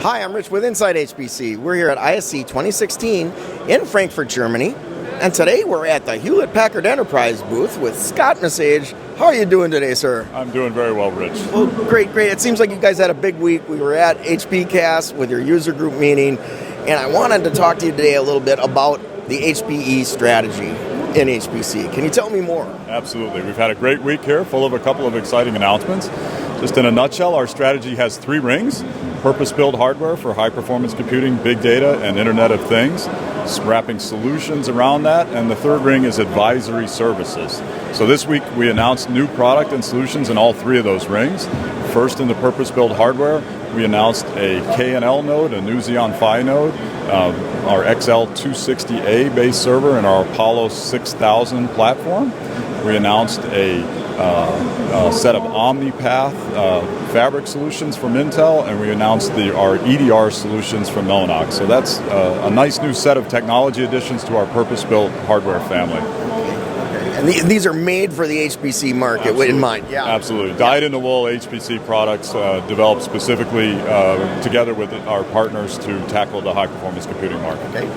Hi, I'm Rich with Inside HPC. We're here at ISC 2016 in Frankfurt, Germany. And today we're at the Hewlett Packard Enterprise booth with Scott Misage. How are you doing today, sir? I'm doing very well, Rich. Well, great. It seems like you guys had a big week. We were at HPCast with your user group meeting, and I wanted to talk to you today a little bit about the HPE strategy in HPC. Can you tell me more? Absolutely. We've had a great week here, full of a couple of exciting announcements. Just in a nutshell, our strategy has 3 rings: purpose-built hardware for high-performance computing, big data, and Internet of Things, wrapping solutions around that, and the 3rd ring is advisory services. So this week we announced new product and solutions in all 3 of those rings. First, in the purpose-built hardware, we announced a KNL node, a new Xeon Phi node, our XL260A base server, and our Apollo 6000 platform. We announced a set of OmniPath fabric solutions from Intel, and we announced our EDR solutions from Mellanox. So that's a nice new set of technology additions to our purpose-built hardware family. And these are made for the HPC market. Absolutely. In mind. Yeah. Absolutely. Dyed-in-the-wool HPC products developed specifically together with our partners to tackle the high-performance computing market. Okay.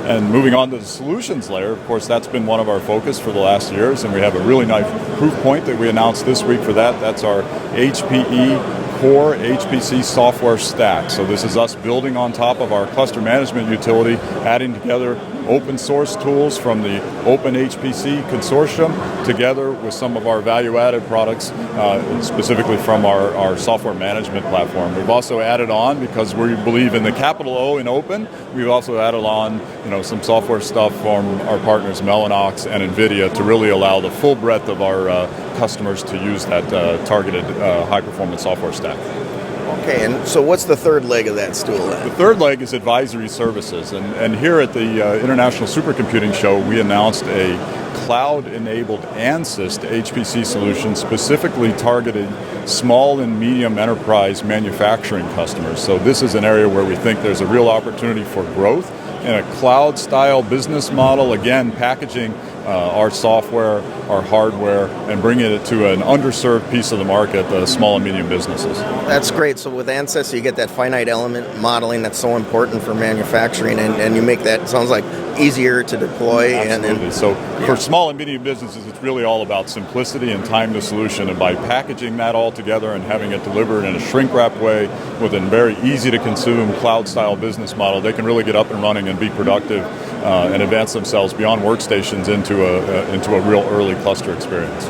And moving on to the solutions layer, of course, that's been one of our focus for the last years, and we have a really nice proof point that we announced this week for that. That's our HPE Core HPC software stack. So this is us building on top of our cluster management utility, adding together open source tools from the Open HPC consortium together with some of our value-added products, specifically from our software management platform. We've also added on, because we believe in the capital O in open, we've also added on some software stuff from our partners Mellanox and NVIDIA to really allow the full breadth of our customers to use that targeted high-performance software stack. Okay, and so what's the 3rd leg of that stool then? The 3rd leg is advisory services, and here at the International Supercomputing Show, we announced a cloud-enabled ANSYS HPC solution specifically targeting small and medium enterprise manufacturing customers. So this is an area where we think there's a real opportunity for growth in a cloud-style business model, again, packaging our software, our hardware, and bringing it to an underserved piece of the market, the small and medium businesses. That's great. So with ANSYS, you get that finite element modeling that's so important for manufacturing, and you make that, sounds like, easier to deploy. Absolutely. So for small and medium businesses, it's really all about simplicity and time to solution. And by packaging that all together and having it delivered in a shrink-wrap way with a very easy-to-consume cloud-style business model, they can really get up and running and be productive and advance themselves beyond workstations into a real early cluster experience.